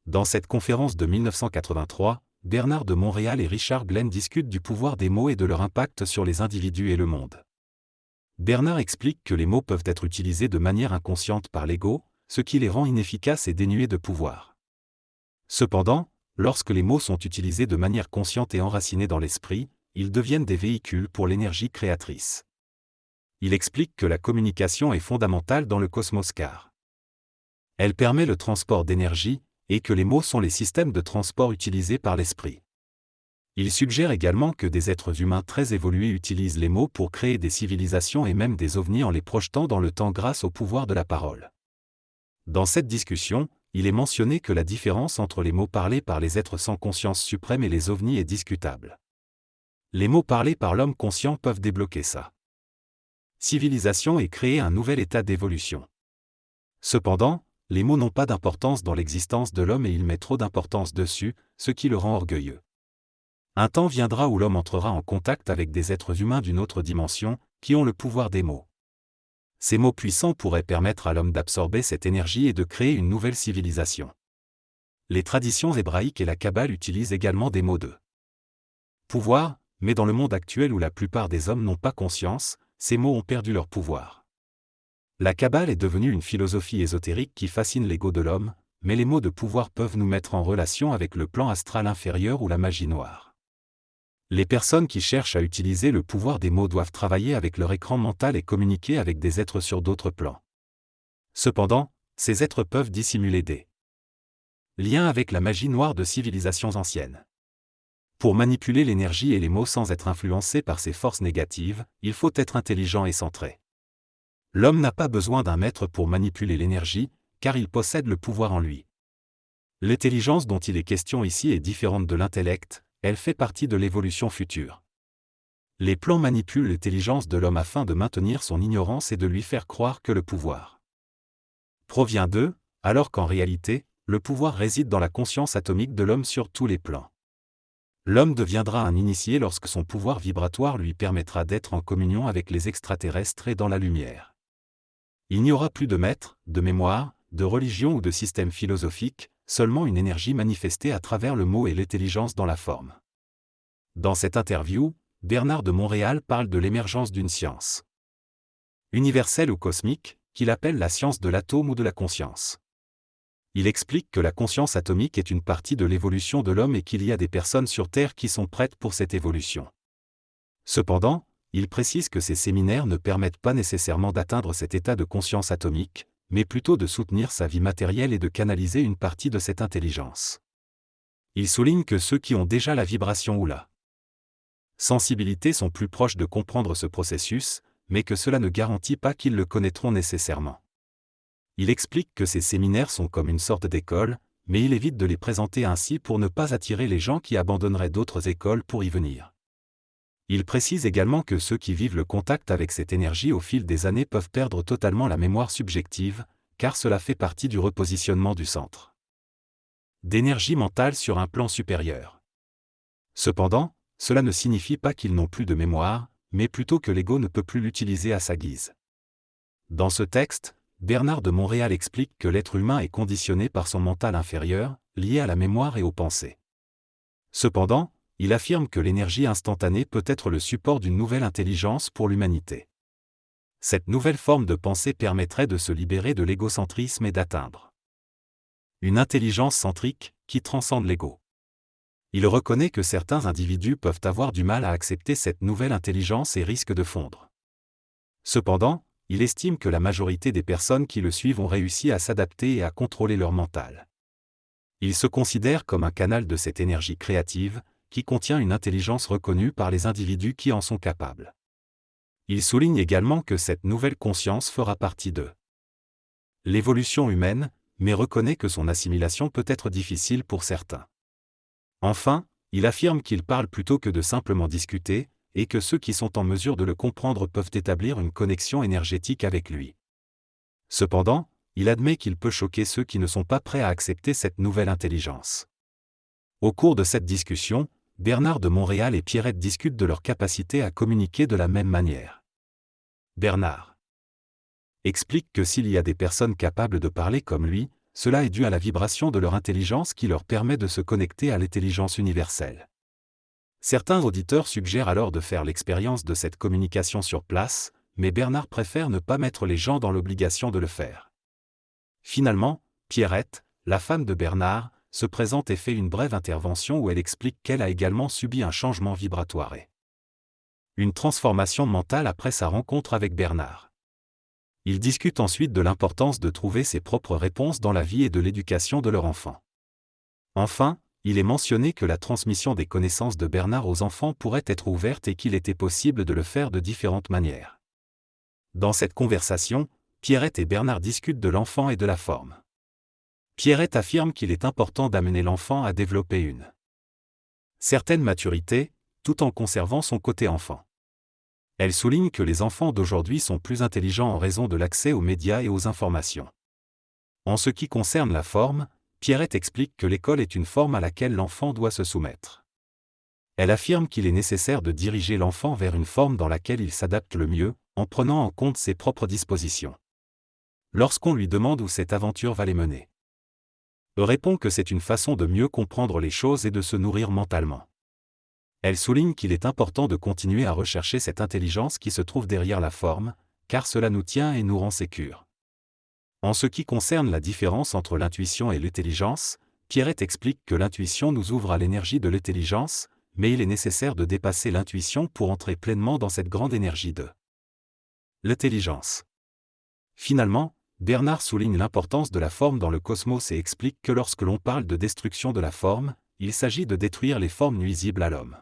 Dans cette conférence de 1983, Bernard de Montréal et Richard Glenn discutent du pouvoir des mots et de leur impact sur les individus et le monde. Bernard explique que les mots peuvent être utilisés de manière inconsciente par l'ego, ce qui les rend inefficaces et dénués de pouvoir. Cependant, lorsque les mots sont utilisés de manière consciente et enracinés dans l'esprit, ils deviennent des véhicules pour l'énergie créatrice. Il explique que la communication est fondamentale dans le cosmos car elle permet le transport d'énergie, et que les mots sont les systèmes de transport utilisés par l'esprit. Il suggère également que des êtres humains très évolués utilisent les mots pour créer des civilisations et même des ovnis en les projetant dans le temps grâce au pouvoir de la parole. Dans cette discussion, il est mentionné que la différence entre les mots parlés par les êtres sans conscience suprême et les ovnis est discutable. Les mots parlés par l'homme conscient peuvent débloquer sa civilisation et créer un nouvel état d'évolution. Cependant, les mots n'ont pas d'importance dans l'existence de l'homme et il met trop d'importance dessus, ce qui le rend orgueilleux. Un temps viendra où l'homme entrera en contact avec des êtres humains d'une autre dimension, qui ont le pouvoir des mots. Ces mots puissants pourraient permettre à l'homme d'absorber cette énergie et de créer une nouvelle civilisation. Les traditions hébraïques et la Kabbale utilisent également des mots de pouvoir, mais dans le monde actuel où la plupart des hommes n'ont pas conscience, ces mots ont perdu leur pouvoir. La Kabbale est devenue une philosophie ésotérique qui fascine l'ego de l'homme, mais les mots de pouvoir peuvent nous mettre en relation avec le plan astral inférieur ou la magie noire. Les personnes qui cherchent à utiliser le pouvoir des mots doivent travailler avec leur écran mental et communiquer avec des êtres sur d'autres plans. Cependant, ces êtres peuvent dissimuler des liens avec la magie noire de civilisations anciennes. Pour manipuler l'énergie et les mots sans être influencé par ces forces négatives, il faut être intelligent et centré. L'homme n'a pas besoin d'un maître pour manipuler l'énergie, car il possède le pouvoir en lui. L'intelligence dont il est question ici est différente de l'intellect, elle fait partie de l'évolution future. Les plans manipulent l'intelligence de l'homme afin de maintenir son ignorance et de lui faire croire que le pouvoir provient d'eux, alors qu'en réalité, le pouvoir réside dans la conscience atomique de l'homme sur tous les plans. L'homme deviendra un initié lorsque son pouvoir vibratoire lui permettra d'être en communion avec les extraterrestres et dans la lumière. Il n'y aura plus de maître, de mémoire, de religion ou de système philosophique, seulement une énergie manifestée à travers le mot et l'intelligence dans la forme. Dans cette interview, Bernard de Montréal parle de l'émergence d'une science universelle ou cosmique, qu'il appelle la science de l'atome ou de la conscience. Il explique que la conscience atomique est une partie de l'évolution de l'homme et qu'il y a des personnes sur Terre qui sont prêtes pour cette évolution. Cependant, il précise que ces séminaires ne permettent pas nécessairement d'atteindre cet état de conscience atomique, mais plutôt de soutenir sa vie matérielle et de canaliser une partie de cette intelligence. Il souligne que ceux qui ont déjà la vibration ou la sensibilité sont plus proches de comprendre ce processus, mais que cela ne garantit pas qu'ils le connaîtront nécessairement. Il explique que ces séminaires sont comme une sorte d'école, mais il évite de les présenter ainsi pour ne pas attirer les gens qui abandonneraient d'autres écoles pour y venir. Il précise également que ceux qui vivent le contact avec cette énergie au fil des années peuvent perdre totalement la mémoire subjective, car cela fait partie du repositionnement du centre d'énergie mentale sur un plan supérieur. Cependant, cela ne signifie pas qu'ils n'ont plus de mémoire, mais plutôt que l'ego ne peut plus l'utiliser à sa guise. Dans ce texte, Bernard de Montréal explique que l'être humain est conditionné par son mental inférieur, lié à la mémoire et aux pensées. Cependant, il affirme que l'énergie instantanée peut être le support d'une nouvelle intelligence pour l'humanité. Cette nouvelle forme de pensée permettrait de se libérer de l'égocentrisme et d'atteindre une intelligence centrique, qui transcende l'ego. Il reconnaît que certains individus peuvent avoir du mal à accepter cette nouvelle intelligence et risquent de fondre. Cependant, il estime que la majorité des personnes qui le suivent ont réussi à s'adapter et à contrôler leur mental. Il se considère comme un canal de cette énergie créative, qui contient une intelligence reconnue par les individus qui en sont capables. Il souligne également que cette nouvelle conscience fera partie de l'évolution humaine, mais reconnaît que son assimilation peut être difficile pour certains. Enfin, il affirme qu'il parle plutôt que de simplement discuter, et que ceux qui sont en mesure de le comprendre peuvent établir une connexion énergétique avec lui. Cependant, il admet qu'il peut choquer ceux qui ne sont pas prêts à accepter cette nouvelle intelligence. Au cours de cette discussion, Bernard de Montréal et Pierrette discutent de leur capacité à communiquer de la même manière. Bernard explique que s'il y a des personnes capables de parler comme lui, cela est dû à la vibration de leur intelligence qui leur permet de se connecter à l'intelligence universelle. Certains auditeurs suggèrent alors de faire l'expérience de cette communication sur place, mais Bernard préfère ne pas mettre les gens dans l'obligation de le faire. Finalement, Pierrette, la femme de Bernard, se présente et fait une brève intervention où elle explique qu'elle a également subi un changement vibratoire et une transformation mentale après sa rencontre avec Bernard. Ils discutent ensuite de l'importance de trouver ses propres réponses dans la vie et de l'éducation de leur enfant. Enfin, il est mentionné que la transmission des connaissances de Bernard aux enfants pourrait être ouverte et qu'il était possible de le faire de différentes manières. Dans cette conversation, Pierrette et Bernard discutent de l'enfant et de la forme. Pierrette affirme qu'il est important d'amener l'enfant à développer une certaine maturité, tout en conservant son côté enfant. Elle souligne que les enfants d'aujourd'hui sont plus intelligents en raison de l'accès aux médias et aux informations. En ce qui concerne la forme, Pierrette explique que l'école est une forme à laquelle l'enfant doit se soumettre. Elle affirme qu'il est nécessaire de diriger l'enfant vers une forme dans laquelle il s'adapte le mieux, en prenant en compte ses propres dispositions. Lorsqu'on lui demande où cette aventure va les mener, elle répond que c'est une façon de mieux comprendre les choses et de se nourrir mentalement. Elle souligne qu'il est important de continuer à rechercher cette intelligence qui se trouve derrière la forme, car cela nous tient et nous rend sécures. En ce qui concerne la différence entre l'intuition et l'intelligence, Pierrette explique que l'intuition nous ouvre à l'énergie de l'intelligence, mais il est nécessaire de dépasser l'intuition pour entrer pleinement dans cette grande énergie de l'intelligence. Finalement, Bernard souligne l'importance de la forme dans le cosmos et explique que lorsque l'on parle de destruction de la forme, il s'agit de détruire les formes nuisibles à l'homme.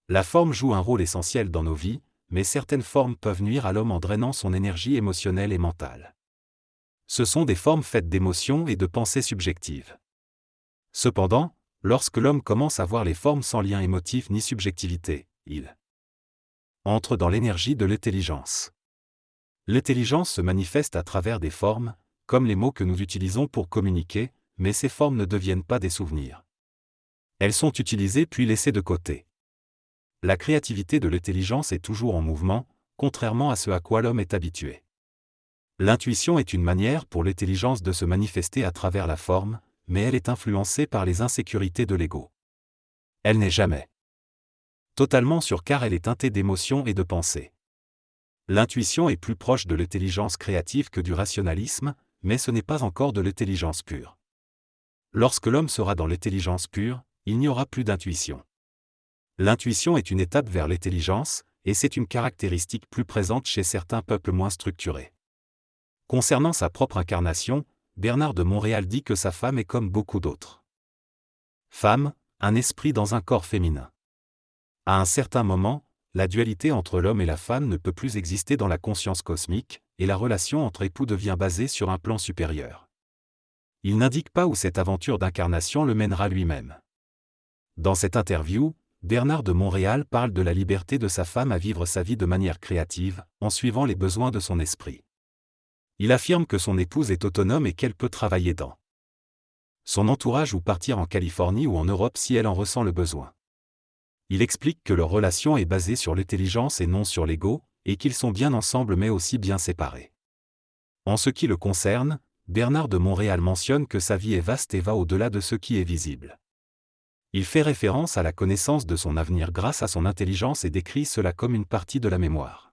La forme joue un rôle essentiel dans nos vies, mais certaines formes peuvent nuire à l'homme en drainant son énergie émotionnelle et mentale. Ce sont des formes faites d'émotions et de pensées subjectives. Cependant, lorsque l'homme commence à voir les formes sans lien émotif ni subjectivité, il entre dans l'énergie de l'intelligence. L'intelligence se manifeste à travers des formes, comme les mots que nous utilisons pour communiquer, mais ces formes ne deviennent pas des souvenirs. Elles sont utilisées puis laissées de côté. La créativité de l'intelligence est toujours en mouvement, contrairement à ce à quoi l'homme est habitué. L'intuition est une manière pour l'intelligence de se manifester à travers la forme, mais elle est influencée par les insécurités de l'ego. Elle n'est jamais totalement sûre car elle est teintée d'émotions et de pensées. L'intuition est plus proche de l'intelligence créative que du rationalisme, mais ce n'est pas encore de l'intelligence pure. Lorsque l'homme sera dans l'intelligence pure, il n'y aura plus d'intuition. L'intuition est une étape vers l'intelligence, et c'est une caractéristique plus présente chez certains peuples moins structurés. Concernant sa propre incarnation, Bernard de Montréal dit que sa femme est comme beaucoup d'autres femmes, un esprit dans un corps féminin. À un certain moment, la dualité entre l'homme et la femme ne peut plus exister dans la conscience cosmique, et la relation entre époux devient basée sur un plan supérieur. Il n'indique pas où cette aventure d'incarnation le mènera lui-même. Dans cette interview, Bernard de Montréal parle de la liberté de sa femme à vivre sa vie de manière créative, en suivant les besoins de son esprit. Il affirme que son épouse est autonome et qu'elle peut travailler dans son entourage ou partir en Californie ou en Europe si elle en ressent le besoin. Il explique que leur relation est basée sur l'intelligence et non sur l'ego, et qu'ils sont bien ensemble mais aussi bien séparés. En ce qui le concerne, Bernard de Montréal mentionne que sa vie est vaste et va au-delà de ce qui est visible. Il fait référence à la connaissance de son avenir grâce à son intelligence et décrit cela comme une partie de la mémoire.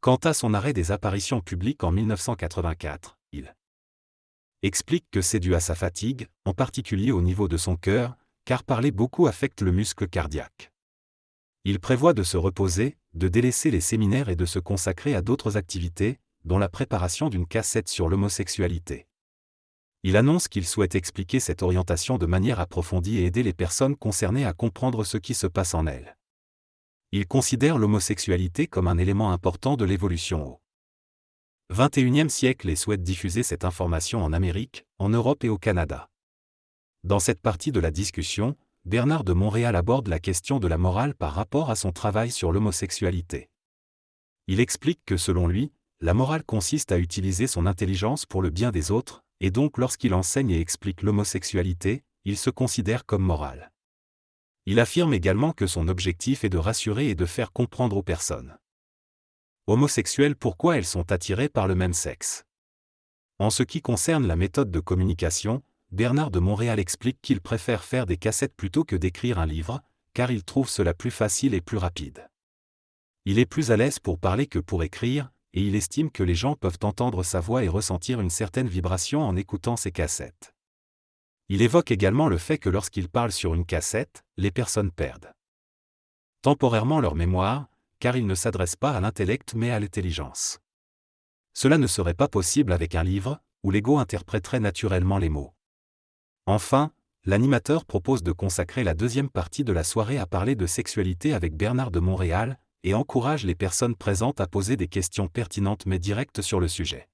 Quant à son arrêt des apparitions publiques en 1984, il explique que c'est dû à sa fatigue, en particulier au niveau de son cœur, car parler beaucoup affecte le muscle cardiaque. Il prévoit de se reposer, de délaisser les séminaires et de se consacrer à d'autres activités, dont la préparation d'une cassette sur l'homosexualité. Il annonce qu'il souhaite expliquer cette orientation de manière approfondie et aider les personnes concernées à comprendre ce qui se passe en elles. Il considère l'homosexualité comme un élément important de l'évolution au XXIe siècle et souhaite diffuser cette information en Amérique, en Europe et au Canada. Dans cette partie de la discussion, Bernard de Montréal aborde la question de la morale par rapport à son travail sur l'homosexualité. Il explique que selon lui, la morale consiste à utiliser son intelligence pour le bien des autres, et donc lorsqu'il enseigne et explique l'homosexualité, il se considère comme moral. Il affirme également que son objectif est de rassurer et de faire comprendre aux personnes homosexuelles pourquoi elles sont attirées par le même sexe. En ce qui concerne la méthode de communication, Bernard de Montréal explique qu'il préfère faire des cassettes plutôt que d'écrire un livre, car il trouve cela plus facile et plus rapide. Il est plus à l'aise pour parler que pour écrire, et il estime que les gens peuvent entendre sa voix et ressentir une certaine vibration en écoutant ses cassettes. Il évoque également le fait que lorsqu'il parle sur une cassette, les personnes perdent temporairement leur mémoire, car il ne s'adresse pas à l'intellect mais à l'intelligence. Cela ne serait pas possible avec un livre, où l'ego interpréterait naturellement les mots. Enfin, l'animateur propose de consacrer la deuxième partie de la soirée à parler de sexualité avec Bernard de Montréal, et encourage les personnes présentes à poser des questions pertinentes mais directes sur le sujet.